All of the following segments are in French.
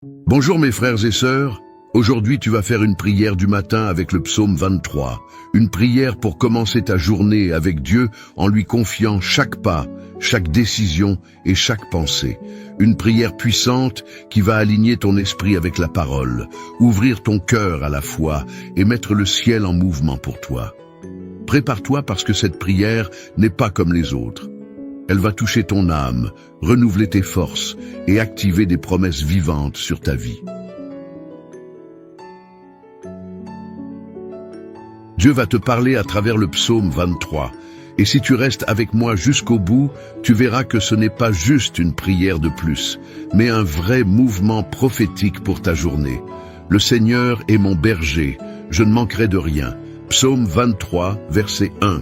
Bonjour mes frères et sœurs, aujourd'hui tu vas faire une prière du matin avec le psaume 23, une prière pour commencer ta journée avec Dieu en lui confiant chaque pas, chaque décision et chaque pensée. Une prière puissante qui va aligner ton esprit avec la parole, ouvrir ton cœur à la foi et mettre le ciel en mouvement pour toi. Prépare-toi parce que cette prière n'est pas comme les autres. Elle va toucher ton âme, renouveler tes forces et activer des promesses vivantes sur ta vie. Dieu va te parler à travers le psaume 23. Et si tu restes avec moi jusqu'au bout, tu verras que ce n'est pas juste une prière de plus, mais un vrai mouvement prophétique pour ta journée. Le Seigneur est mon berger, je ne manquerai de rien. Psaume 23, verset 1.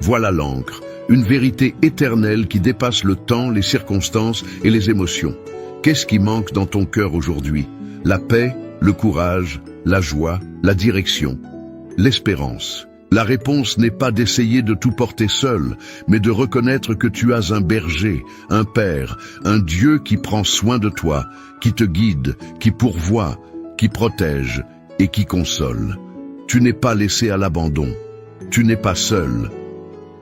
Voilà l'encre. Une vérité éternelle qui dépasse le temps, les circonstances et les émotions. Qu'est-ce qui manque dans ton cœur aujourd'hui? La paix, le courage, la joie, la direction, l'espérance. La réponse n'est pas d'essayer de tout porter seul, mais de reconnaître que tu as un berger, un père, un Dieu qui prend soin de toi, qui te guide, qui pourvoit, qui protège et qui console. Tu n'es pas laissé à l'abandon. Tu n'es pas seul.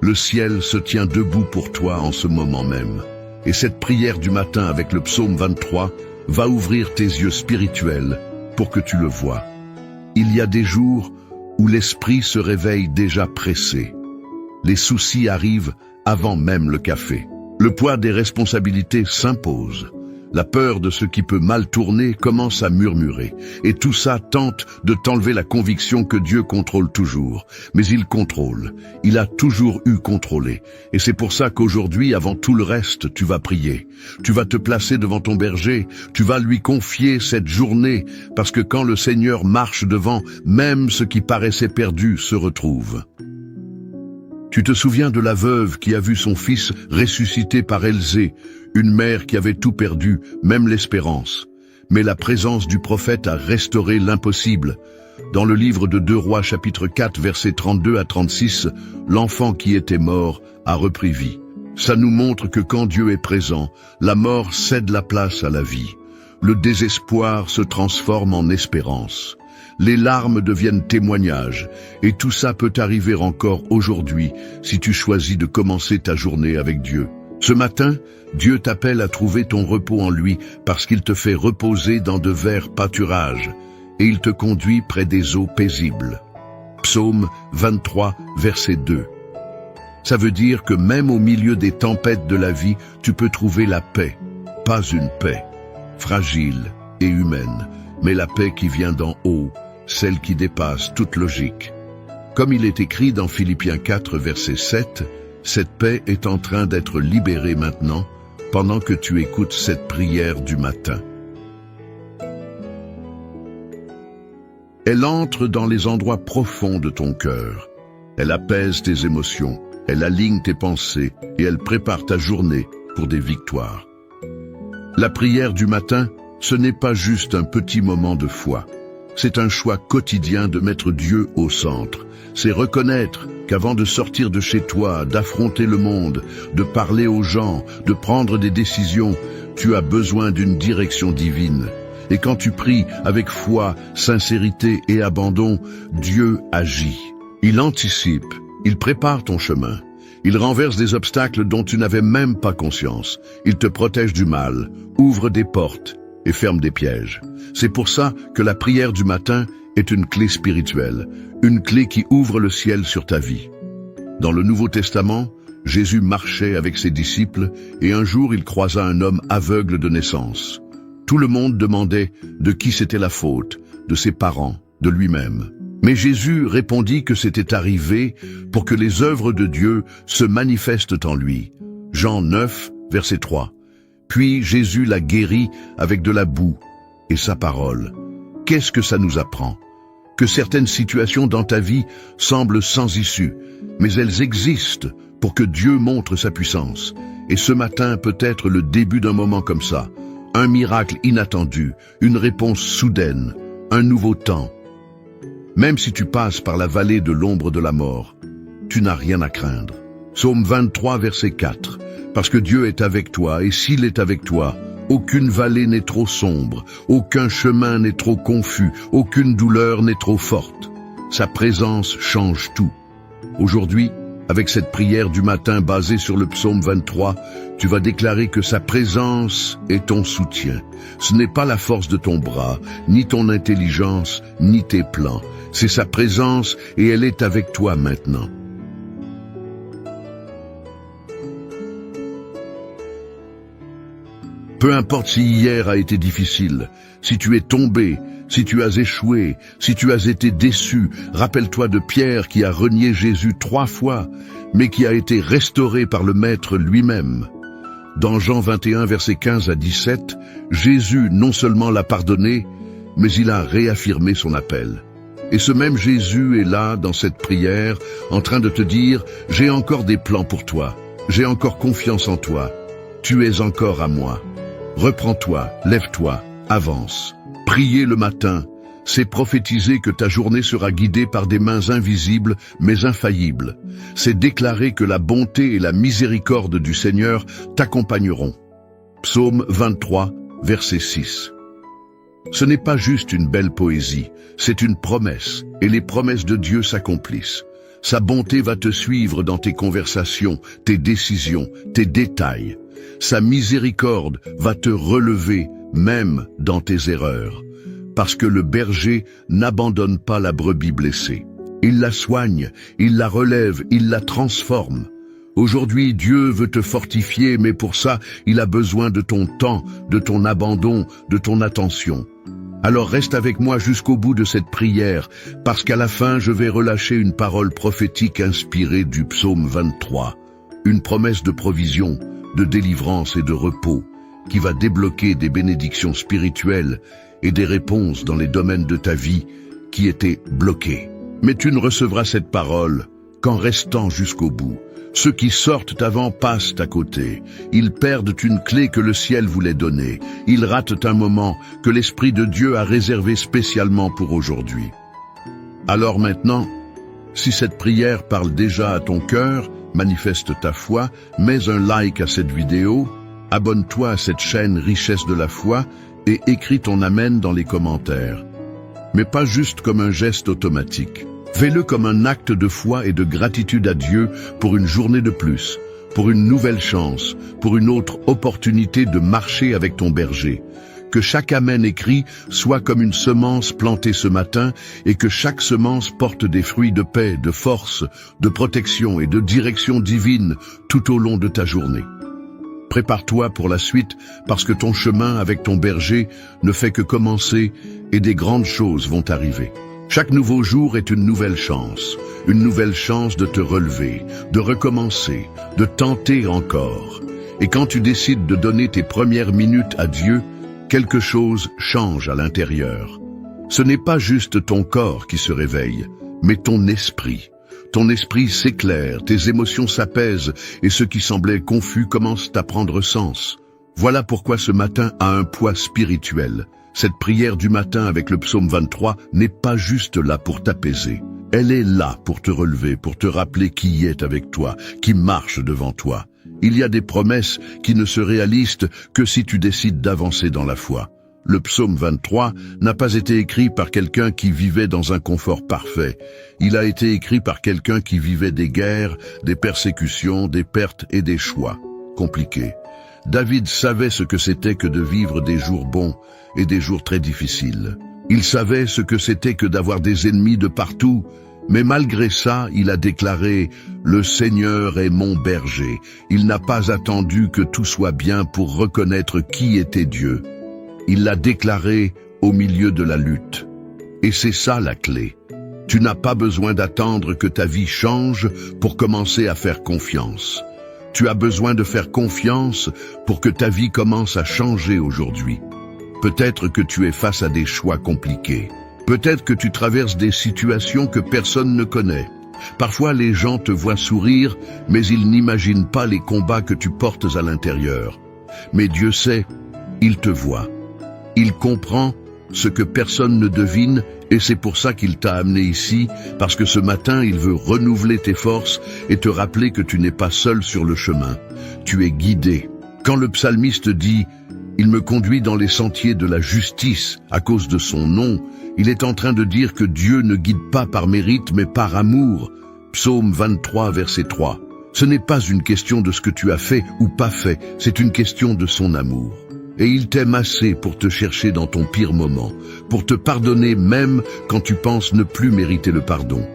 Le ciel se tient debout pour toi en ce moment même. Et cette prière du matin avec le psaume 23 va ouvrir tes yeux spirituels pour que tu le vois. Il y a des jours où l'esprit se réveille déjà pressé. Les soucis arrivent avant même le café. Le poids des responsabilités s'impose. La peur de ce qui peut mal tourner commence à murmurer. Et tout ça tente de t'enlever la conviction que Dieu contrôle toujours. Mais il contrôle. Il a toujours eu contrôlé. Et c'est pour ça qu'aujourd'hui, avant tout le reste, tu vas prier. Tu vas te placer devant ton berger. Tu vas lui confier cette journée. Parce que quand le Seigneur marche devant, même ce qui paraissait perdu se retrouve. Tu te souviens de la veuve qui a vu son fils ressuscité par Élysée, une mère qui avait tout perdu, même l'espérance. Mais la présence du prophète a restauré l'impossible. Dans le livre de 2 Rois chapitre 4 versets 32 à 36, l'enfant qui était mort a repris vie. Ça nous montre que quand Dieu est présent, la mort cède la place à la vie. Le désespoir se transforme en espérance. Les larmes deviennent témoignages, et tout ça peut arriver encore aujourd'hui si tu choisis de commencer ta journée avec Dieu. Ce matin, Dieu t'appelle à trouver ton repos en lui parce qu'il te fait reposer dans de verts pâturages, et il te conduit près des eaux paisibles. Psaume 23, verset 2. Ça veut dire que même au milieu des tempêtes de la vie, tu peux trouver la paix. Pas une paix fragile et humaine, mais la paix qui vient d'en haut, celle qui dépasse toute logique. Comme il est écrit dans Philippiens 4, verset 7, cette paix est en train d'être libérée maintenant, pendant que tu écoutes cette prière du matin. Elle entre dans les endroits profonds de ton cœur. Elle apaise tes émotions, elle aligne tes pensées et elle prépare ta journée pour des victoires. La prière du matin, ce n'est pas juste un petit moment de foi. C'est un choix quotidien de mettre Dieu au centre. C'est reconnaître qu'avant de sortir de chez toi, d'affronter le monde, de parler aux gens, de prendre des décisions, tu as besoin d'une direction divine. Et quand tu pries avec foi, sincérité et abandon, Dieu agit. Il anticipe, il prépare ton chemin. Il renverse des obstacles dont tu n'avais même pas conscience. Il te protège du mal, ouvre des portes et ferme des pièges. C'est pour ça que la prière du matin est une clé spirituelle, une clé qui ouvre le ciel sur ta vie. Dans le Nouveau Testament, Jésus marchait avec ses disciples et un jour il croisa un homme aveugle de naissance. Tout le monde demandait de qui c'était la faute, de ses parents, de lui-même. Mais Jésus répondit que c'était arrivé pour que les œuvres de Dieu se manifestent en lui. Jean 9, verset 3. Puis Jésus l'a guéri avec de la boue et sa parole. Qu'est-ce que ça nous apprend? Que certaines situations dans ta vie semblent sans issue, mais elles existent pour que Dieu montre sa puissance. Et ce matin peut être le début d'un moment comme ça. Un miracle inattendu, une réponse soudaine, un nouveau temps. Même si tu passes par la vallée de l'ombre de la mort, tu n'as rien à craindre. Psaume 23, verset 4. Parce que Dieu est avec toi, et s'il est avec toi, Aucune vallée n'est trop sombre, aucun chemin n'est trop confus, aucune douleur n'est trop forte. Sa présence change tout. Aujourd'hui, avec cette prière du matin basée sur le psaume 23, tu vas déclarer que sa présence est ton soutien. Ce n'est pas la force de ton bras, ni ton intelligence, ni tes plans. C'est sa présence et elle est avec toi maintenant. Peu importe si hier a été difficile, si tu es tombé, si tu as échoué, si tu as été déçu, rappelle-toi de Pierre qui a renié Jésus 3 fois, mais qui a été restauré par le Maître lui-même. Dans Jean 21, versets 15 à 17, Jésus non seulement l'a pardonné, mais il a réaffirmé son appel. Et ce même Jésus est là, dans cette prière, en train de te dire « J'ai encore des plans pour toi, j'ai encore confiance en toi, tu es encore à moi. Reprends-toi, lève-toi, avance. » Prier le matin, c'est prophétiser que ta journée sera guidée par des mains invisibles mais infaillibles. C'est déclarer que la bonté et la miséricorde du Seigneur t'accompagneront. Psaume 23, verset 6. Ce n'est pas juste une belle poésie, c'est une promesse, et les promesses de Dieu s'accomplissent. Sa bonté va te suivre dans tes conversations, tes décisions, tes détails. Sa miséricorde va te relever, même dans tes erreurs. Parce que le berger n'abandonne pas la brebis blessée. Il la soigne, il la relève, il la transforme. Aujourd'hui, Dieu veut te fortifier, mais pour ça, il a besoin de ton temps, de ton abandon, de ton attention. Alors reste avec moi jusqu'au bout de cette prière, parce qu'à la fin, je vais relâcher une parole prophétique inspirée du psaume 23. Une promesse de provision, de délivrance et de repos, qui va débloquer des bénédictions spirituelles et des réponses dans les domaines de ta vie qui étaient bloqués. Mais tu ne recevras cette parole qu'en restant jusqu'au bout. Ceux qui sortent avant passent à côté. Ils perdent une clé que le ciel voulait donner. Ils ratent un moment que l'Esprit de Dieu a réservé spécialement pour aujourd'hui. Alors maintenant, si cette prière parle déjà à ton cœur, manifeste ta foi, mets un like à cette vidéo, abonne-toi à cette chaîne Richesse de la foi et écris ton Amen dans les commentaires. Mais pas juste comme un geste automatique. Fais-le comme un acte de foi et de gratitude à Dieu pour une journée de plus, pour une nouvelle chance, pour une autre opportunité de marcher avec ton berger. Que chaque Amen écrit soit comme une semence plantée ce matin et que chaque semence porte des fruits de paix, de force, de protection et de direction divine tout au long de ta journée. Prépare-toi pour la suite parce que ton chemin avec ton berger ne fait que commencer et des grandes choses vont arriver. Chaque nouveau jour est une nouvelle chance de te relever, de recommencer, de tenter encore. Et quand tu décides de donner tes premières minutes à Dieu, quelque chose change à l'intérieur. Ce n'est pas juste ton corps qui se réveille, mais ton esprit. Ton esprit s'éclaire, tes émotions s'apaisent et ce qui semblait confus commence à prendre sens. Voilà pourquoi ce matin a un poids spirituel. Cette prière du matin avec le psaume 23 n'est pas juste là pour t'apaiser. Elle est là pour te relever, pour te rappeler qui est avec toi, qui marche devant toi. Il y a des promesses qui ne se réalisent que si tu décides d'avancer dans la foi. Le psaume 23 n'a pas été écrit par quelqu'un qui vivait dans un confort parfait. Il a été écrit par quelqu'un qui vivait des guerres, des persécutions, des pertes et des choix compliqués. David savait ce que c'était que de vivre des jours bons et des jours très difficiles. Il savait ce que c'était que d'avoir des ennemis de partout, mais malgré ça, il a déclaré « Le Seigneur est mon berger ». Il n'a pas attendu que tout soit bien pour reconnaître qui était Dieu. Il l'a déclaré au milieu de la lutte. Et c'est ça la clé. Tu n'as pas besoin d'attendre que ta vie change pour commencer à faire confiance. Tu as besoin de faire confiance pour que ta vie commence à changer aujourd'hui. Peut-être que tu es face à des choix compliqués. Peut-être que tu traverses des situations que personne ne connaît. Parfois les gens te voient sourire, mais ils n'imaginent pas les combats que tu portes à l'intérieur. Mais Dieu sait, il te voit. Il comprend ce que personne ne devine et c'est pour ça qu'il t'a amené ici, parce que ce matin il veut renouveler tes forces et te rappeler que tu n'es pas seul sur le chemin. Tu es guidé. Quand le psalmiste dit « Il me conduit dans les sentiers de la justice à cause de son nom. Il est en train de dire que Dieu ne guide pas par mérite mais par amour. Psaume 23, verset 3. Ce n'est pas une question de ce que tu as fait ou pas fait, c'est une question de son amour. Et il t'aime assez pour te chercher dans ton pire moment, pour te pardonner même quand tu penses ne plus mériter le pardon,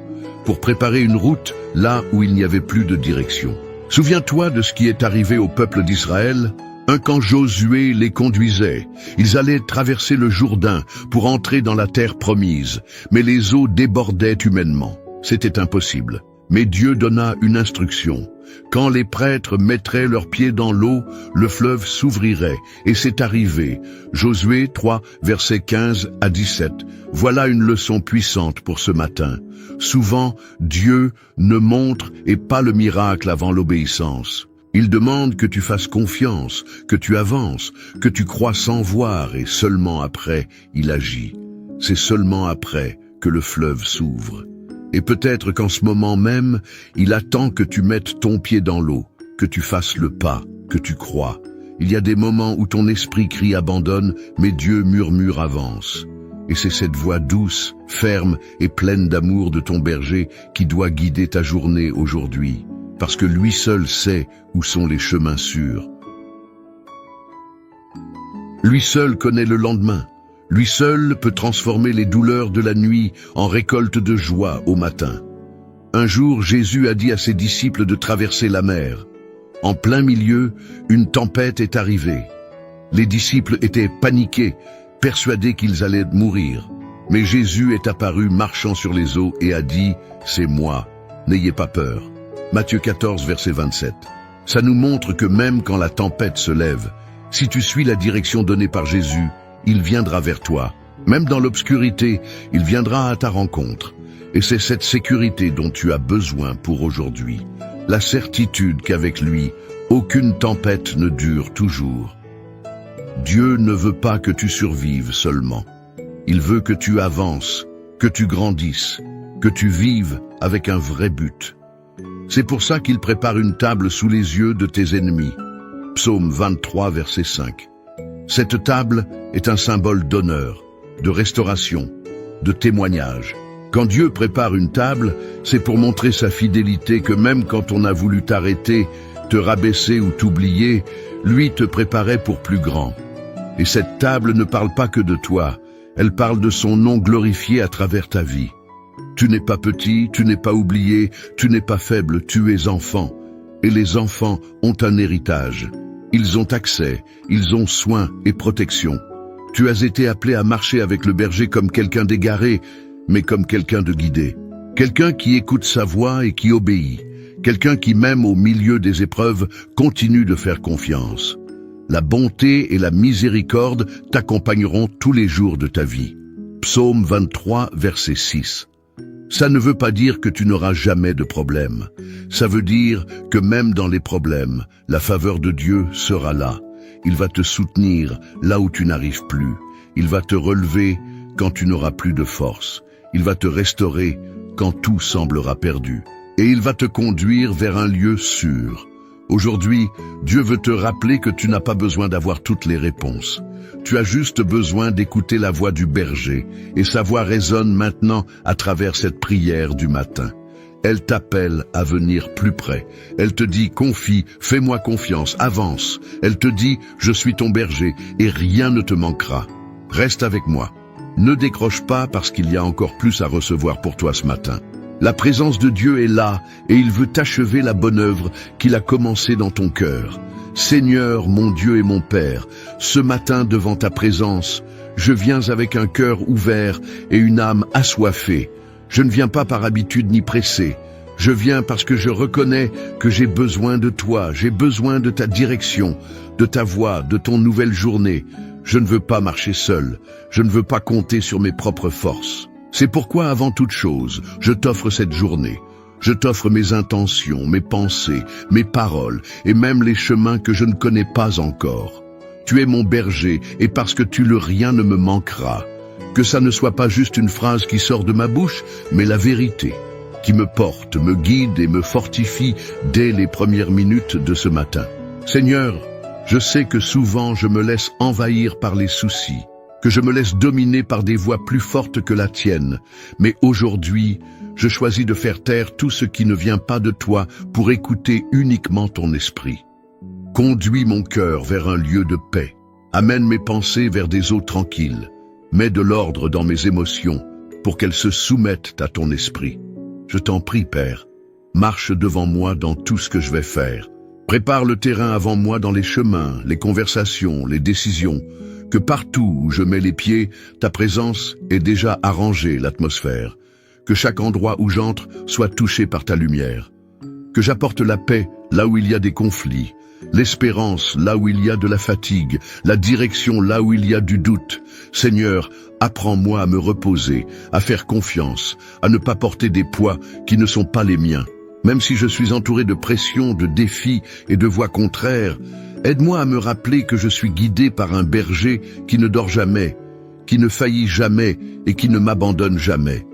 pour préparer une route là où il n'y avait plus de direction. Souviens-toi de ce qui est arrivé au peuple d'Israël. Quand Josué les conduisait, ils allaient traverser le Jourdain pour entrer dans la terre promise, mais les eaux débordaient humainement. C'était impossible. Mais Dieu donna une instruction. Quand les prêtres mettraient leurs pieds dans l'eau, le fleuve s'ouvrirait, et c'est arrivé. Josué 3, versets 15 à 17. Voilà une leçon puissante pour ce matin. Souvent, Dieu ne montre et pas le miracle avant l'obéissance. Il demande que tu fasses confiance, que tu avances, que tu crois sans voir, et seulement après, il agit. C'est seulement après que le fleuve s'ouvre. Et peut-être qu'en ce moment même, il attend que tu mettes ton pied dans l'eau, que tu fasses le pas, que tu crois. Il y a des moments où ton esprit crie abandonne, mais Dieu murmure avance. Et c'est cette voix douce, ferme et pleine d'amour de ton berger qui doit guider ta journée aujourd'hui, parce que lui seul sait où sont les chemins sûrs. Lui seul connaît le lendemain. Lui seul peut transformer les douleurs de la nuit en récolte de joie au matin. Un jour, Jésus a dit à ses disciples de traverser la mer. En plein milieu, une tempête est arrivée. Les disciples étaient paniqués, persuadés qu'ils allaient mourir. Mais Jésus est apparu marchant sur les eaux et a dit « C'est moi, n'ayez pas peur ». Matthieu 14, verset 27. Ça nous montre que même quand la tempête se lève, si tu suis la direction donnée par Jésus, il viendra vers toi. Même dans l'obscurité, il viendra à ta rencontre. Et c'est cette sécurité dont tu as besoin pour aujourd'hui. La certitude qu'avec lui, aucune tempête ne dure toujours. Dieu ne veut pas que tu survives seulement. Il veut que tu avances, que tu grandisses, que tu vives avec un vrai but. C'est pour ça qu'il prépare une table sous les yeux de tes ennemis. Psaume 23, verset 5. Cette table est un symbole d'honneur, de restauration, de témoignage. Quand Dieu prépare une table, c'est pour montrer sa fidélité que même quand on a voulu t'arrêter, te rabaisser ou t'oublier, lui te préparait pour plus grand. Et cette table ne parle pas que de toi, elle parle de son nom glorifié à travers ta vie. Tu n'es pas petit, tu n'es pas oublié, tu n'es pas faible, tu es enfant. Et les enfants ont un héritage. Ils ont accès, ils ont soin et protection. Tu as été appelé à marcher avec le berger comme quelqu'un d'égaré, mais comme quelqu'un de guidé. Quelqu'un qui écoute sa voix et qui obéit. Quelqu'un qui, même au milieu des épreuves, continue de faire confiance. La bonté et la miséricorde t'accompagneront tous les jours de ta vie. Psaume 23, verset 6. Ça ne veut pas dire que tu n'auras jamais de problème. Ça veut dire que même dans les problèmes, la faveur de Dieu sera là. Il va te soutenir là où tu n'arrives plus. Il va te relever quand tu n'auras plus de force. Il va te restaurer quand tout semblera perdu. Et il va te conduire vers un lieu sûr. Aujourd'hui, Dieu veut te rappeler que tu n'as pas besoin d'avoir toutes les réponses. Tu as juste besoin d'écouter la voix du berger, et sa voix résonne maintenant à travers cette prière du matin. Elle t'appelle à venir plus près. Elle te dit, confie, fais-moi confiance, avance. Elle te dit, je suis ton berger, et rien ne te manquera. Reste avec moi. Ne décroche pas parce qu'il y a encore plus à recevoir pour toi ce matin. La présence de Dieu est là, et il veut t'achever la bonne œuvre qu'il a commencée dans ton cœur. Seigneur, mon Dieu et mon Père, ce matin devant ta présence, je viens avec un cœur ouvert et une âme assoiffée. Je ne viens pas par habitude ni pressé. Je viens parce que je reconnais que j'ai besoin de toi, j'ai besoin de ta direction, de ta voix, de ton nouvelle journée. Je ne veux pas marcher seul, je ne veux pas compter sur mes propres forces. C'est pourquoi, avant toute chose, je t'offre cette journée. Je t'offre mes intentions, mes pensées, mes paroles et même les chemins que je ne connais pas encore. Tu es mon berger et parce que tu le rien ne me manquera. Que ça ne soit pas juste une phrase qui sort de ma bouche, mais la vérité, qui me porte, me guide et me fortifie dès les premières minutes de ce matin. Seigneur, Je sais que souvent je me laisse envahir par les soucis, que je me laisse dominer par des voix plus fortes que la tienne, mais aujourd'hui, je choisis de faire taire tout ce qui ne vient pas de toi pour écouter uniquement ton esprit. Conduis mon cœur vers un lieu de paix, amène mes pensées vers des eaux tranquilles, mets de l'ordre dans mes émotions pour qu'elles se soumettent à ton esprit. Je t'en prie, Père, marche devant moi dans tout ce que je vais faire. Prépare le terrain avant moi dans les chemins, les conversations, les décisions, que partout où je mets les pieds, ta présence ait déjà arrangé l'atmosphère, que chaque endroit où j'entre soit touché par ta lumière, que j'apporte la paix là où il y a des conflits, l'espérance là où il y a de la fatigue, la direction là où il y a du doute. Seigneur, apprends-moi à me reposer, à faire confiance, à ne pas porter des poids qui ne sont pas les miens. Même si je suis entouré de pression, de défis et de voix contraires, aide-moi à me rappeler que je suis guidé par un berger qui ne dort jamais, qui ne faillit jamais et qui ne m'abandonne jamais.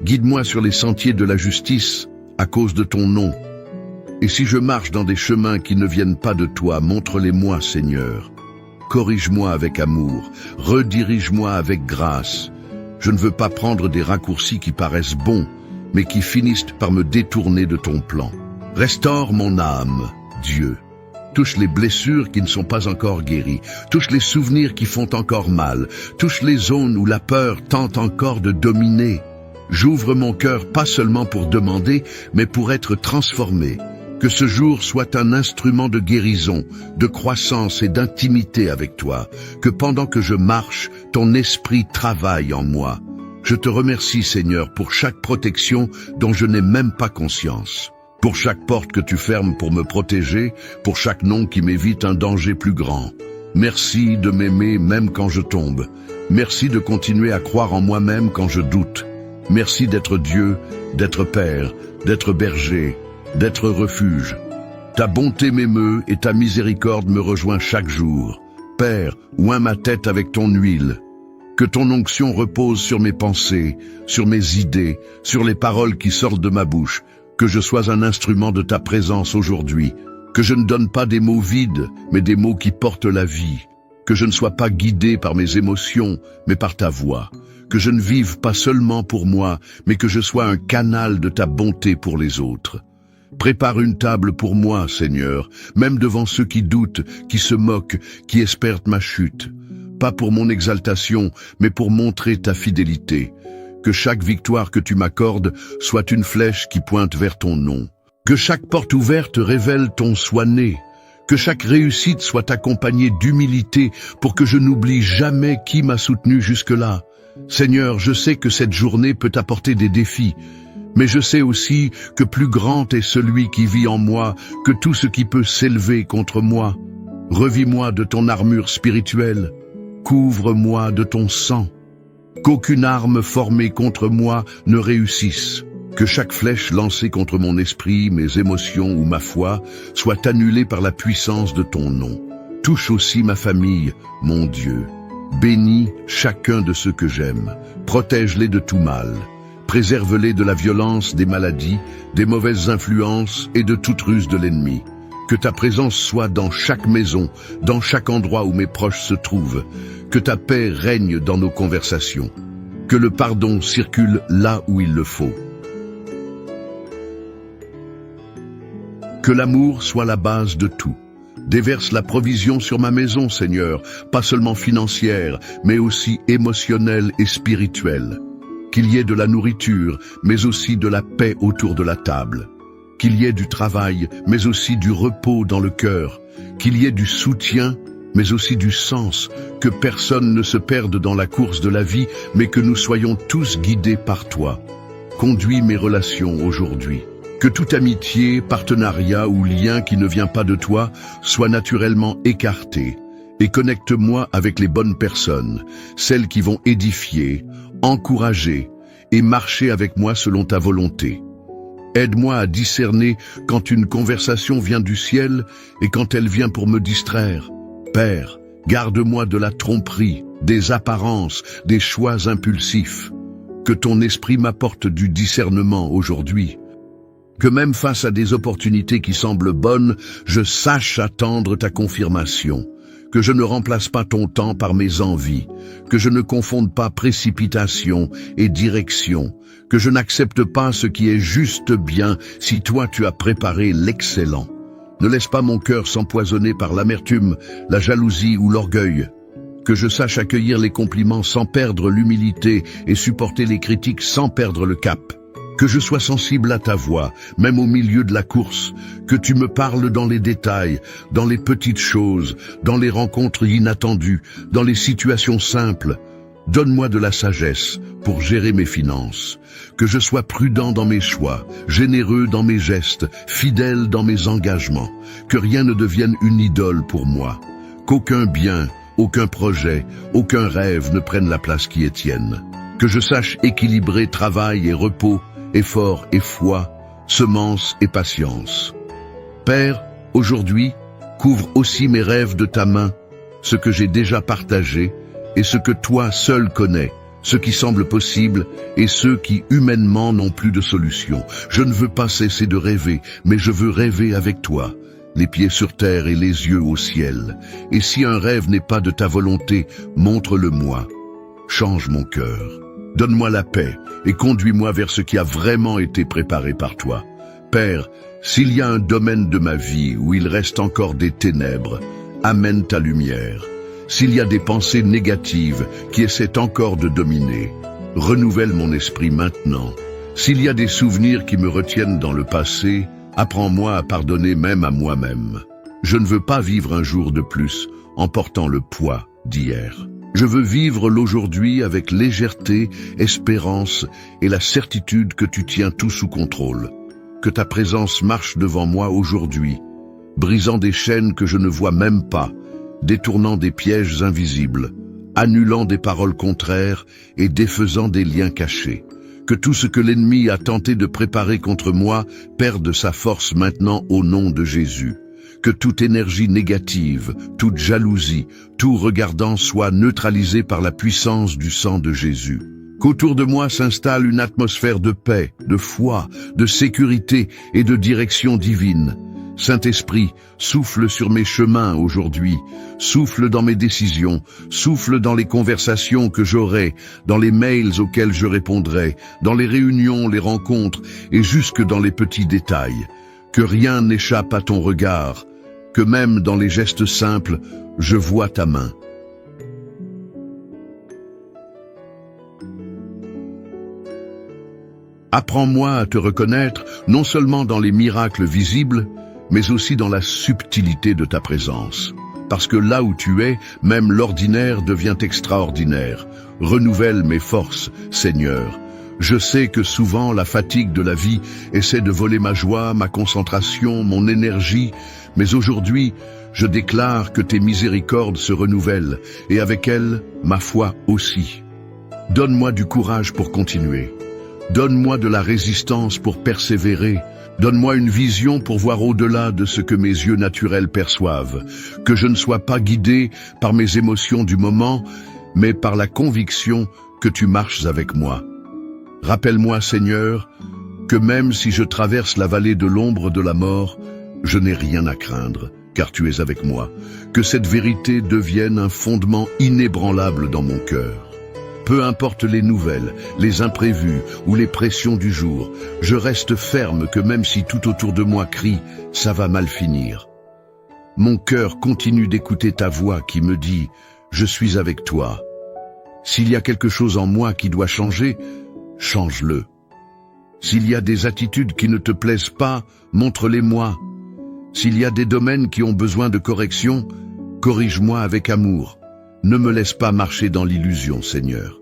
Guide-moi sur les sentiers de la justice à cause de ton nom. Et si je marche dans des chemins qui ne viennent pas de toi, montre-les-moi, Seigneur. Corrige-moi avec amour, redirige-moi avec grâce. Je ne veux pas prendre des raccourcis qui paraissent bons, mais qui finissent par me détourner de ton plan. Restaure mon âme, Dieu. Touche les blessures qui ne sont pas encore guéries. Touche les souvenirs qui font encore mal. Touche les zones où la peur tente encore de dominer. J'ouvre mon cœur pas seulement pour demander, mais pour être transformé. Que ce jour soit un instrument de guérison, de croissance et d'intimité avec toi. Que pendant que je marche, ton esprit travaille en moi. Je te remercie, Seigneur, pour chaque protection dont je n'ai même pas conscience. Pour chaque porte que tu fermes pour me protéger, pour chaque nom qui m'évite un danger plus grand. Merci de m'aimer même quand je tombe. Merci de continuer à croire en moi-même quand je doute. Merci d'être Dieu, d'être Père, d'être berger, d'être refuge. Ta bonté m'émeut et ta miséricorde me rejoint chaque jour. Père, oins ma tête avec ton huile. Que ton onction repose sur mes pensées, sur mes idées, sur les paroles qui sortent de ma bouche. Que je sois un instrument de ta présence aujourd'hui. Que je ne donne pas des mots vides, mais des mots qui portent la vie. Que je ne sois pas guidé par mes émotions, mais par ta voix. Que je ne vive pas seulement pour moi, mais que je sois un canal de ta bonté pour les autres. Prépare une table pour moi, Seigneur, même devant ceux qui doutent, qui se moquent, qui espèrent ma chute. Pas pour mon exaltation, mais pour montrer ta fidélité. Que chaque victoire que tu m'accordes soit une flèche qui pointe vers ton nom. Que chaque porte ouverte révèle ton soin-né. Que chaque réussite soit accompagnée d'humilité pour que je n'oublie jamais qui m'a soutenu jusque-là. Seigneur, je sais que cette journée peut apporter des défis, mais je sais aussi que plus grand est celui qui vit en moi que tout ce qui peut s'élever contre moi. Revis-moi de ton armure spirituelle. Couvre-moi de ton sang. Qu'aucune arme formée contre moi ne réussisse. Que chaque flèche lancée contre mon esprit, mes émotions ou ma foi soit annulée par la puissance de ton nom. Touche aussi ma famille, mon Dieu. Bénis chacun de ceux que j'aime. Protège-les de tout mal. Préserve-les de la violence, des maladies, des mauvaises influences et de toute ruse de l'ennemi. Que ta présence soit dans chaque maison, dans chaque endroit où mes proches se trouvent. Que ta paix règne dans nos conversations. Que le pardon circule là où il le faut. Que l'amour soit la base de tout. Déverse la provision sur ma maison, Seigneur, pas seulement financière, mais aussi émotionnelle et spirituelle. Qu'il y ait de la nourriture, mais aussi de la paix autour de la table. Qu'il y ait du travail, mais aussi du repos dans le cœur. Qu'il y ait du soutien, mais aussi du sens. Que personne ne se perde dans la course de la vie, mais que nous soyons tous guidés par toi. Conduis mes relations aujourd'hui. Que toute amitié, partenariat ou lien qui ne vient pas de toi soit naturellement écarté. Et connecte-moi avec les bonnes personnes, celles qui vont édifier, encourager et marcher avec moi selon ta volonté. Aide-moi à discerner quand une conversation vient du ciel et quand elle vient pour me distraire. Père, garde-moi de la tromperie, des apparences, des choix impulsifs. Que ton esprit m'apporte du discernement aujourd'hui. Que même face à des opportunités qui semblent bonnes, je sache attendre ta confirmation. Que je ne remplace pas ton temps par mes envies. Que je ne confonde pas précipitation et direction. Que je n'accepte pas ce qui est juste bien si toi tu as préparé l'excellent. Ne laisse pas mon cœur s'empoisonner par l'amertume, la jalousie ou l'orgueil. Que je sache accueillir les compliments sans perdre l'humilité et supporter les critiques sans perdre le cap. Que je sois sensible à ta voix, même au milieu de la course. Que tu me parles dans les détails, dans les petites choses, dans les rencontres inattendues, dans les situations simples. Donne-moi de la sagesse pour gérer mes finances. Que je sois prudent dans mes choix, généreux dans mes gestes, fidèle dans mes engagements. Que rien ne devienne une idole pour moi. Qu'aucun bien, aucun projet, aucun rêve ne prenne la place qui est tienne. Que je sache équilibrer travail et repos, effort et foi, semence et patience. Père, aujourd'hui, couvre aussi mes rêves de ta main, ce que j'ai déjà partagé et ce que toi seul connais, ce qui semble possible et ceux qui humainement n'ont plus de solution. Je ne veux pas cesser de rêver, mais je veux rêver avec toi, les pieds sur terre et les yeux au ciel. Et si un rêve n'est pas de ta volonté, montre-le-moi. Change mon cœur. Donne-moi la paix et conduis-moi vers ce qui a vraiment été préparé par toi. Père, s'il y a un domaine de ma vie où il reste encore des ténèbres, amène ta lumière. S'il y a des pensées négatives qui essaient encore de dominer, renouvelle mon esprit maintenant. S'il y a des souvenirs qui me retiennent dans le passé, apprends-moi à pardonner même à moi-même. Je ne veux pas vivre un jour de plus en portant le poids d'hier. Je veux vivre l'aujourd'hui avec légèreté, espérance et la certitude que tu tiens tout sous contrôle. Que ta présence marche devant moi aujourd'hui, brisant des chaînes que je ne vois même pas, détournant des pièges invisibles, annulant des paroles contraires et défaisant des liens cachés. Que tout ce que l'ennemi a tenté de préparer contre moi perde sa force maintenant au nom de Jésus. Que toute énergie négative, toute jalousie, tout regardant soit neutralisé par la puissance du sang de Jésus. Qu'autour de moi s'installe une atmosphère de paix, de foi, de sécurité et de direction divine. Saint-Esprit, souffle sur mes chemins aujourd'hui, souffle dans mes décisions, souffle dans les conversations que j'aurai, dans les mails auxquels je répondrai, dans les réunions, les rencontres et jusque dans les petits détails. Que rien n'échappe à ton regard, que même dans les gestes simples, je vois ta main. Apprends-moi à te reconnaître, non seulement dans les miracles visibles, mais aussi dans la subtilité de ta présence. Parce que là où tu es, même l'ordinaire devient extraordinaire. Renouvelle mes forces, Seigneur. Je sais que souvent la fatigue de la vie essaie de voler ma joie, ma concentration, mon énergie, mais aujourd'hui, je déclare que tes miséricordes se renouvellent, et avec elles, ma foi aussi. Donne-moi du courage pour continuer. Donne-moi de la résistance pour persévérer. Donne-moi une vision pour voir au-delà de ce que mes yeux naturels perçoivent. Que je ne sois pas guidé par mes émotions du moment, mais par la conviction que tu marches avec moi. Rappelle-moi, Seigneur, que même si je traverse la vallée de l'ombre de la mort, je n'ai rien à craindre, car tu es avec moi. Que cette vérité devienne un fondement inébranlable dans mon cœur. Peu importe les nouvelles, les imprévus ou les pressions du jour, je reste ferme que même si tout autour de moi crie « ça va mal finir », mon cœur continue d'écouter ta voix qui me dit « je suis avec toi ». S'il y a quelque chose en moi qui doit changer, change-le. S'il y a des attitudes qui ne te plaisent pas, montre-les-moi. S'il y a des domaines qui ont besoin de correction, corrige-moi avec amour. Ne me laisse pas marcher dans l'illusion, Seigneur.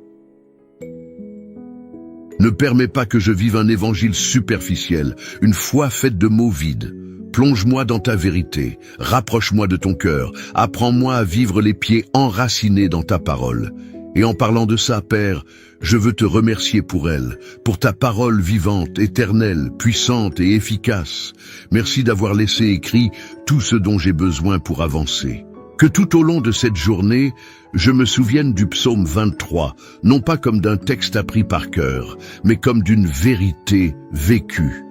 Ne permets pas que je vive un évangile superficiel, une foi faite de mots vides. Plonge-moi dans ta vérité, rapproche-moi de ton cœur, apprends-moi à vivre les pieds enracinés dans ta parole. Et en parlant de ça, Père, je veux te remercier pour elle, pour ta parole vivante, éternelle, puissante et efficace. Merci d'avoir laissé écrit tout ce dont j'ai besoin pour avancer. Que tout au long de cette journée, je me souvienne du psaume 23, non pas comme d'un texte appris par cœur, mais comme d'une vérité vécue.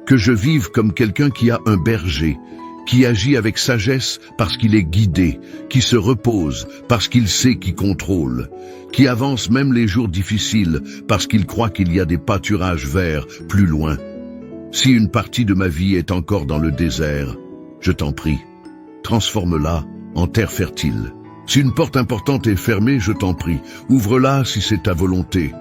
que je vive comme quelqu'un qui a un berger, qui agit avec sagesse parce qu'il est guidé, qui se repose parce qu'il sait qu'il contrôle, qui avance même les jours difficiles parce qu'il croit qu'il y a des pâturages verts plus loin. Si une partie de ma vie est encore dans le désert, je t'en prie, transforme-la en terre fertile. Si une porte importante est fermée, je t'en prie, ouvre-la si c'est ta volonté.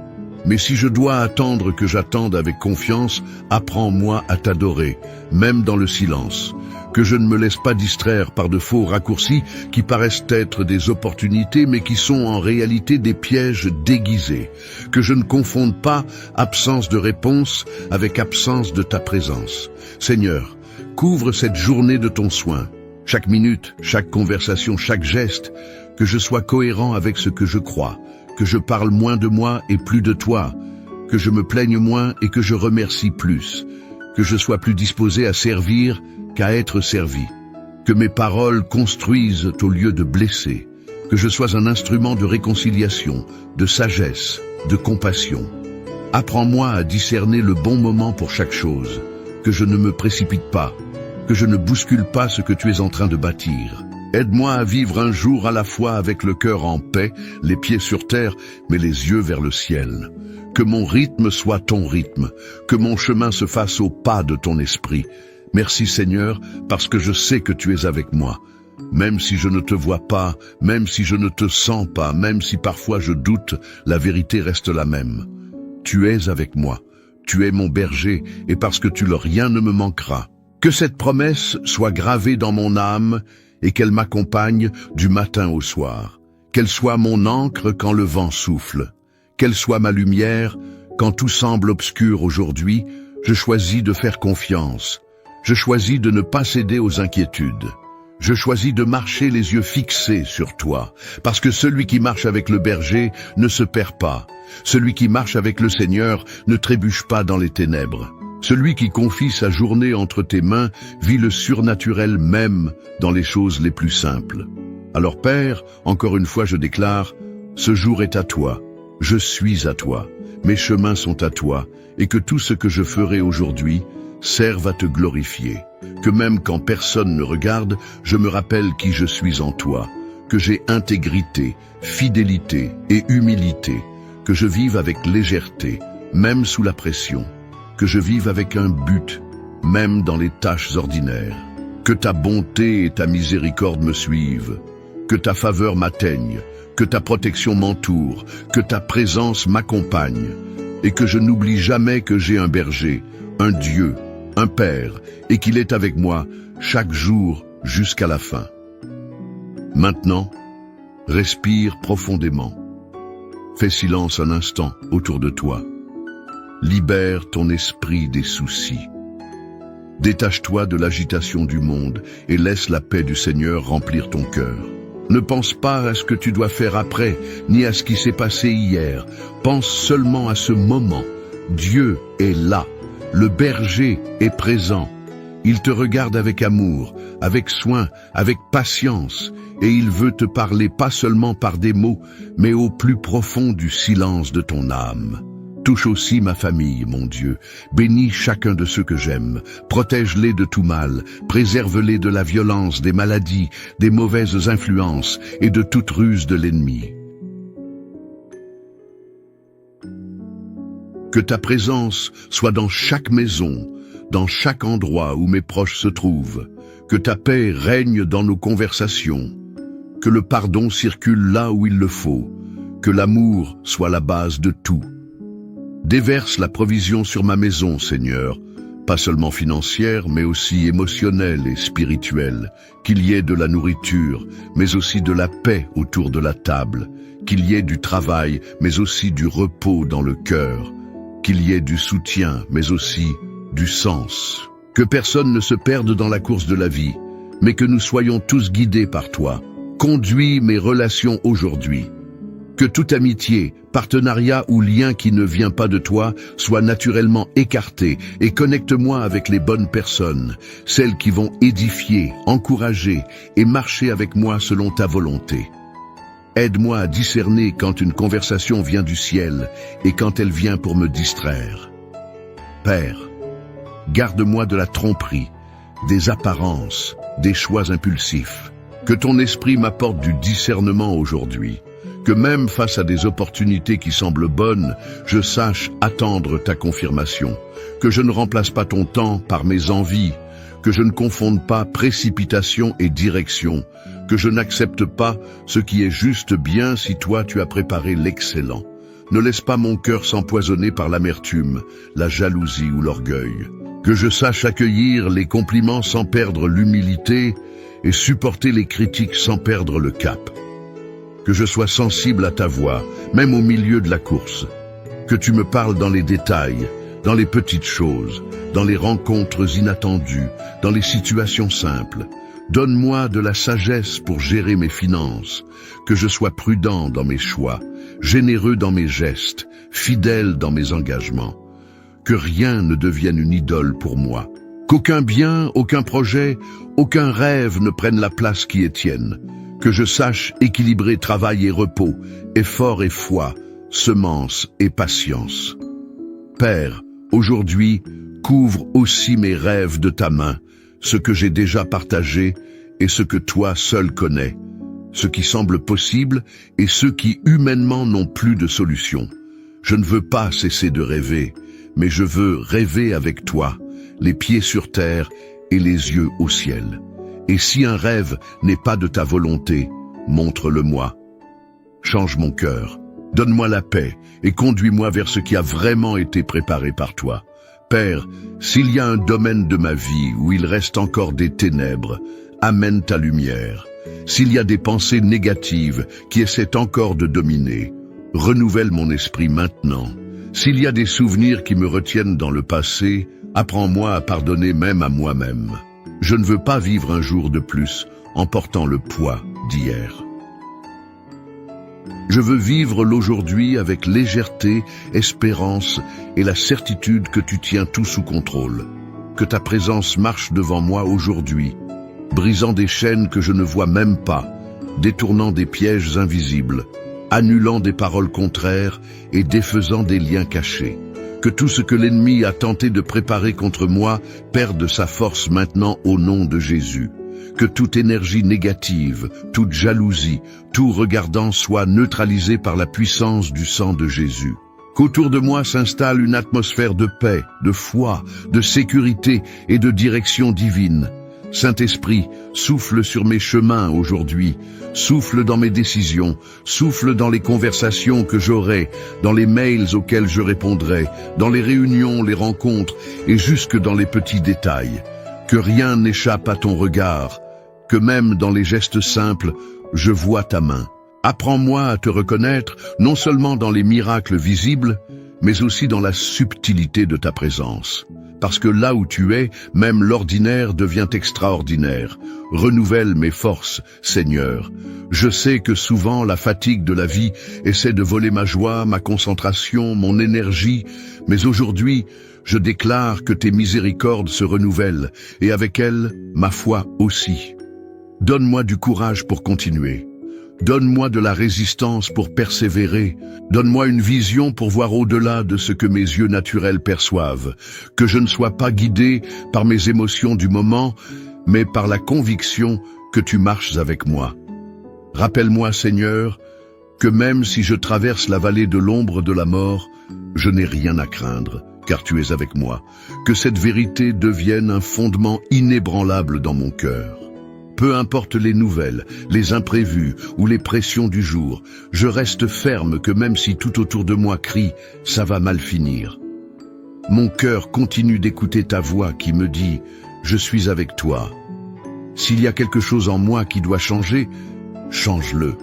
Mais si je dois attendre que j'attende avec confiance, apprends-moi à t'adorer, même dans le silence. Que je ne me laisse pas distraire par de faux raccourcis qui paraissent être des opportunités mais qui sont en réalité des pièges déguisés. Que je ne confonde pas absence de réponse avec absence de ta présence. Seigneur, couvre cette journée de ton soin. Chaque minute, chaque conversation, chaque geste, que je sois cohérent avec ce que je crois, que je parle moins de moi et plus de toi, que je me plaigne moins et que je remercie plus, que je sois plus disposé à servir qu'à être servi, que mes paroles construisent au lieu de blesser, que je sois un instrument de réconciliation, de sagesse, de compassion. Apprends-moi à discerner le bon moment pour chaque chose, que je ne me précipite pas, que je ne bouscule pas ce que tu es en train de bâtir. Aide-moi à vivre un jour à la fois avec le cœur en paix, les pieds sur terre, mais les yeux vers le ciel. Que mon rythme soit ton rythme, que mon chemin se fasse au pas de ton esprit. Merci Seigneur, parce que je sais que tu es avec moi. Même si je ne te vois pas, même si je ne te sens pas, même si parfois je doute, la vérité reste la même. Tu es avec moi, tu es mon berger, et parce que tu le rien ne me manquera. Que cette promesse soit gravée dans mon âme, et qu'elle m'accompagne du matin au soir. Qu'elle soit mon ancre quand le vent souffle. Qu'elle soit ma lumière quand tout semble obscur aujourd'hui. Je choisis de faire confiance. Je choisis de ne pas céder aux inquiétudes. Je choisis de marcher les yeux fixés sur toi, parce que celui qui marche avec le berger ne se perd pas. Celui qui marche avec le Seigneur ne trébuche pas dans les ténèbres. Celui qui confie sa journée entre tes mains vit le surnaturel même dans les choses les plus simples. Alors Père, encore une fois je déclare, ce jour est à toi, je suis à toi, mes chemins sont à toi, et que tout ce que je ferai aujourd'hui serve à te glorifier. Que même quand personne ne regarde, je me rappelle qui je suis en toi, que j'ai intégrité, fidélité et humilité, que je vive avec légèreté, même sous la pression, que je vive avec un but, même dans les tâches ordinaires. Que ta bonté et ta miséricorde me suivent, que ta faveur m'atteigne, que ta protection m'entoure, que ta présence m'accompagne, et que je n'oublie jamais que j'ai un berger, un Dieu, un Père, et qu'il est avec moi chaque jour jusqu'à la fin. Maintenant, respire profondément. Fais silence un instant autour de toi. Libère ton esprit des soucis. Détache-toi de l'agitation du monde et laisse la paix du Seigneur remplir ton cœur. Ne pense pas à ce que tu dois faire après, ni à ce qui s'est passé hier. Pense seulement à ce moment. Dieu est là. Le berger est présent. Il te regarde avec amour, avec soin, avec patience, et il veut te parler pas seulement par des mots, mais au plus profond du silence de ton âme. Touche aussi ma famille, mon Dieu. Bénis chacun de ceux que j'aime. Protège-les de tout mal. Préserve-les de la violence, des maladies, des mauvaises influences et de toute ruse de l'ennemi. Que ta présence soit dans chaque maison, dans chaque endroit où mes proches se trouvent. Que ta paix règne dans nos conversations. Que le pardon circule là où il le faut. Que l'amour soit la base de tout. Déverse la provision sur ma maison, Seigneur, pas seulement financière, mais aussi émotionnelle et spirituelle. Qu'il y ait de la nourriture, mais aussi de la paix autour de la table. Qu'il y ait du travail, mais aussi du repos dans le cœur. Qu'il y ait du soutien, mais aussi du sens. Que personne ne se perde dans la course de la vie, mais que nous soyons tous guidés par toi. Conduis mes relations aujourd'hui. Que toute amitié, partenariat ou lien qui ne vient pas de toi soit naturellement écarté et connecte-moi avec les bonnes personnes, celles qui vont édifier, encourager et marcher avec moi selon ta volonté. Aide-moi à discerner quand une conversation vient du ciel et quand elle vient pour me distraire. Père, Garde-moi de la tromperie, des apparences, des choix impulsifs. Que ton esprit m'apporte du discernement aujourd'hui. Que même face à des opportunités qui semblent bonnes, je sache attendre ta confirmation. Que je ne remplace pas ton temps par mes envies. Que je ne confonde pas précipitation et direction. Que je n'accepte pas ce qui est juste bien si toi tu as préparé l'excellent. Ne laisse pas mon cœur s'empoisonner par l'amertume, la jalousie ou l'orgueil. Que je sache accueillir les compliments sans perdre l'humilité et supporter les critiques sans perdre le cap. Que je sois sensible à ta voix, même au milieu de la course. Que tu me parles dans les détails, dans les petites choses, dans les rencontres inattendues, dans les situations simples. Donne-moi de la sagesse pour gérer mes finances, que je sois prudent dans mes choix, généreux dans mes gestes, fidèle dans mes engagements. Que rien ne devienne une idole pour moi. Qu'aucun bien, aucun projet, aucun rêve ne prenne la place qui est tienne. Que je sache équilibrer travail et repos, effort et foi, semence et patience. Père, aujourd'hui, couvre aussi mes rêves de ta main, ce que j'ai déjà partagé et ce que toi seul connais, ce qui semble possible et ceux qui humainement n'ont plus de solution. Je ne veux pas cesser de rêver, mais je veux rêver avec toi, les pieds sur terre et les yeux au ciel. Et si un rêve n'est pas de ta volonté, montre-le-moi. Change mon cœur, donne-moi la paix et conduis-moi vers ce qui a vraiment été préparé par toi. Père, s'il y a un domaine de ma vie où il reste encore des ténèbres, amène ta lumière. S'il y a des pensées négatives qui essaient encore de dominer, renouvelle mon esprit maintenant. S'il y a des souvenirs qui me retiennent dans le passé, apprends-moi à pardonner même à moi-même. Je ne veux pas vivre un jour de plus en portant le poids d'hier. Je veux vivre l'aujourd'hui avec légèreté, espérance et la certitude que tu tiens tout sous contrôle. Que ta présence marche devant moi aujourd'hui, brisant des chaînes que je ne vois même pas, détournant des pièges invisibles, annulant des paroles contraires et défaisant des liens cachés. Que tout ce que l'ennemi a tenté de préparer contre moi perde sa force maintenant au nom de Jésus. Que toute énergie négative, toute jalousie, tout regardant soit neutralisé par la puissance du sang de Jésus. Qu'autour de moi s'installe une atmosphère de paix, de foi, de sécurité et de direction divine. Saint-Esprit, souffle sur mes chemins aujourd'hui, souffle dans mes décisions, souffle dans les conversations que j'aurai, dans les mails auxquels je répondrai, dans les réunions, les rencontres et jusque dans les petits détails. Que rien n'échappe à ton regard, que même dans les gestes simples, je vois ta main. Apprends-moi à te reconnaître, non seulement dans les miracles visibles, mais aussi dans la subtilité de ta présence. Parce que là où tu es, même l'ordinaire devient extraordinaire. Renouvelle mes forces, Seigneur. Je sais que souvent la fatigue de la vie essaie de voler ma joie, ma concentration, mon énergie, mais aujourd'hui, je déclare que tes miséricordes se renouvellent, et avec elles, ma foi aussi. Donne-moi du courage pour continuer. Donne-moi de la résistance pour persévérer. Donne-moi une vision pour voir au-delà de ce que mes yeux naturels perçoivent. Que je ne sois pas guidé par mes émotions du moment, mais par la conviction que tu marches avec moi. Rappelle-moi, Seigneur, que même si je traverse la vallée de l'ombre de la mort, je n'ai rien à craindre, car tu es avec moi. Que cette vérité devienne un fondement inébranlable dans mon cœur. Peu importe les nouvelles, les imprévus ou les pressions du jour, je reste ferme que même si tout autour de moi crie « ça va mal finir ». Mon cœur continue d'écouter ta voix qui me dit « je suis avec toi ». S'il y a quelque chose en moi qui doit changer, change-le.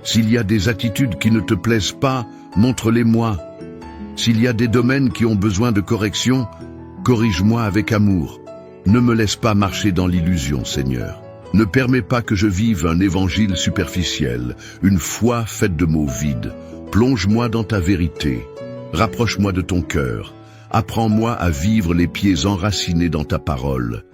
S'il y a des attitudes qui ne te plaisent pas, montre-les-moi. S'il y a des domaines qui ont besoin de correction, corrige-moi avec amour. Ne me laisse pas marcher dans l'illusion, Seigneur. Ne permets pas que je vive un évangile superficiel, une foi faite de mots vides. Plonge-moi dans ta vérité. Rapproche-moi de ton cœur. Apprends-moi à vivre les pieds enracinés dans ta parole.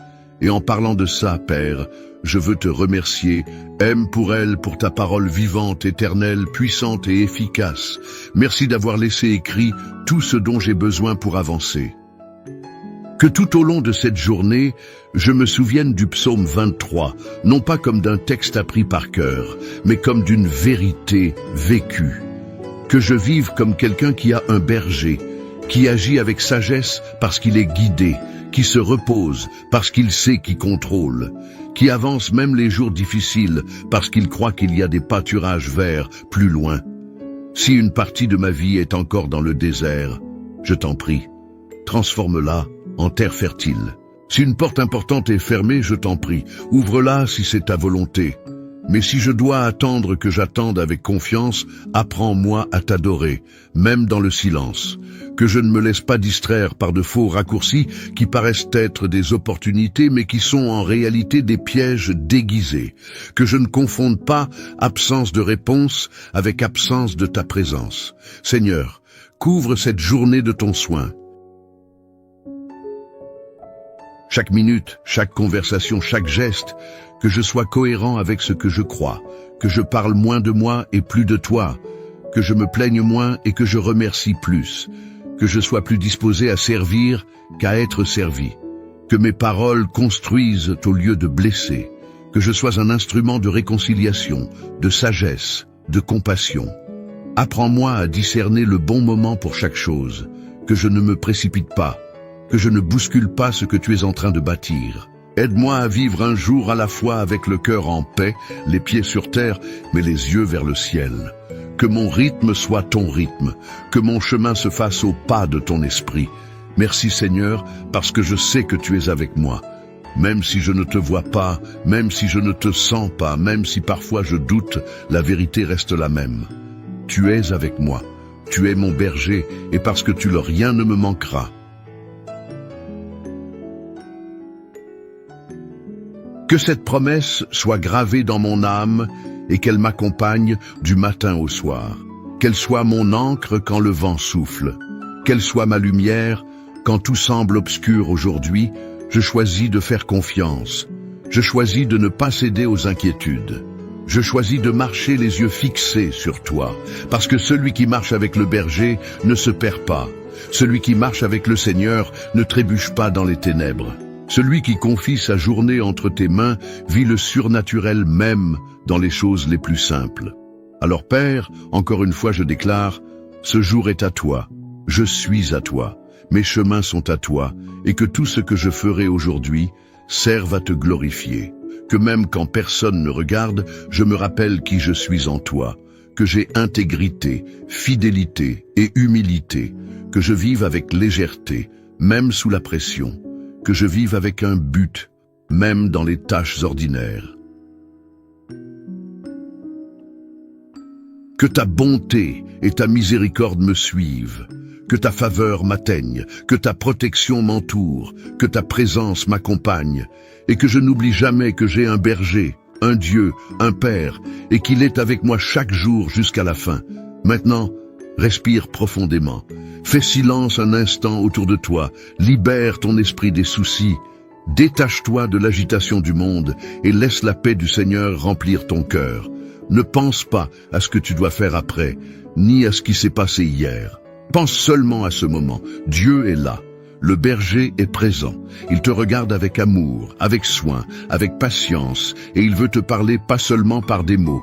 Et en parlant de ça, Père, je veux te remercier. Aime pour elle, pour ta parole vivante, éternelle, puissante et efficace. Merci d'avoir laissé écrit tout ce dont j'ai besoin pour avancer. Que tout au long de cette journée, je me souvienne du psaume 23, non pas comme d'un texte appris par cœur, mais comme d'une vérité vécue. Que je vive comme quelqu'un qui a un berger, qui agit avec sagesse parce qu'il est guidé, qui se repose parce qu'il sait qui contrôle, qui avance même les jours difficiles parce qu'il croit qu'il y a des pâturages verts plus loin. Si une partie de ma vie est encore dans le désert, je t'en prie, transforme-la en terre fertile. Si une porte importante est fermée, je t'en prie, ouvre-la si c'est ta volonté. Mais si je dois attendre que j'attende avec confiance, apprends-moi à t'adorer, même dans le silence. Que je ne me laisse pas distraire par de faux raccourcis qui paraissent être des opportunités mais qui sont en réalité des pièges déguisés. Que je ne confonde pas absence de réponse avec absence de ta présence. Seigneur, couvre cette journée de ton soin. Chaque minute, chaque conversation, chaque geste, que je sois cohérent avec ce que je crois, que je parle moins de moi et plus de toi, que je me plaigne moins et que je remercie plus, que je sois plus disposé à servir qu'à être servi, que mes paroles construisent au lieu de blesser, que je sois un instrument de réconciliation, de sagesse, de compassion. Apprends-moi à discerner le bon moment pour chaque chose, que je ne me précipite pas, que je ne bouscule pas ce que tu es en train de bâtir. Aide-moi à vivre un jour à la fois avec le cœur en paix, les pieds sur terre, mais les yeux vers le ciel. Que mon rythme soit ton rythme, que mon chemin se fasse au pas de ton esprit. Merci Seigneur, parce que je sais que tu es avec moi. Même si je ne te vois pas, même si je ne te sens pas, même si parfois je doute, la vérité reste la même. Tu es avec moi, tu es mon berger, et parce que tu le rien ne me manquera. Que cette promesse soit gravée dans mon âme et qu'elle m'accompagne du matin au soir. Qu'elle soit mon ancre quand le vent souffle. Qu'elle soit ma lumière quand tout semble obscur aujourd'hui. Je choisis de faire confiance. Je choisis de ne pas céder aux inquiétudes. Je choisis de marcher les yeux fixés sur toi, parce que celui qui marche avec le berger ne se perd pas. Celui qui marche avec le Seigneur ne trébuche pas dans les ténèbres. Celui qui confie sa journée entre tes mains vit le surnaturel même dans les choses les plus simples. Alors Père, encore une fois je déclare, ce jour est à toi, je suis à toi, mes chemins sont à toi, et que tout ce que je ferai aujourd'hui serve à te glorifier. Que même quand personne ne regarde, je me rappelle qui je suis en toi, que j'ai intégrité, fidélité et humilité, que je vive avec légèreté, même sous la pression, que je vive avec un but, même dans les tâches ordinaires. Que ta bonté et ta miséricorde me suivent, que ta faveur m'atteigne, que ta protection m'entoure, que ta présence m'accompagne, et que je n'oublie jamais que j'ai un berger, un Dieu, un Père, et qu'il est avec moi chaque jour jusqu'à la fin. Maintenant, respire profondément. Fais silence un instant autour de toi, libère ton esprit des soucis, détache-toi de l'agitation du monde et laisse la paix du Seigneur remplir ton cœur. Ne pense pas à ce que tu dois faire après, ni à ce qui s'est passé hier. Pense seulement à ce moment. Dieu est là. Le berger est présent. Il te regarde avec amour, avec soin, avec patience, et il veut te parler pas seulement par des mots,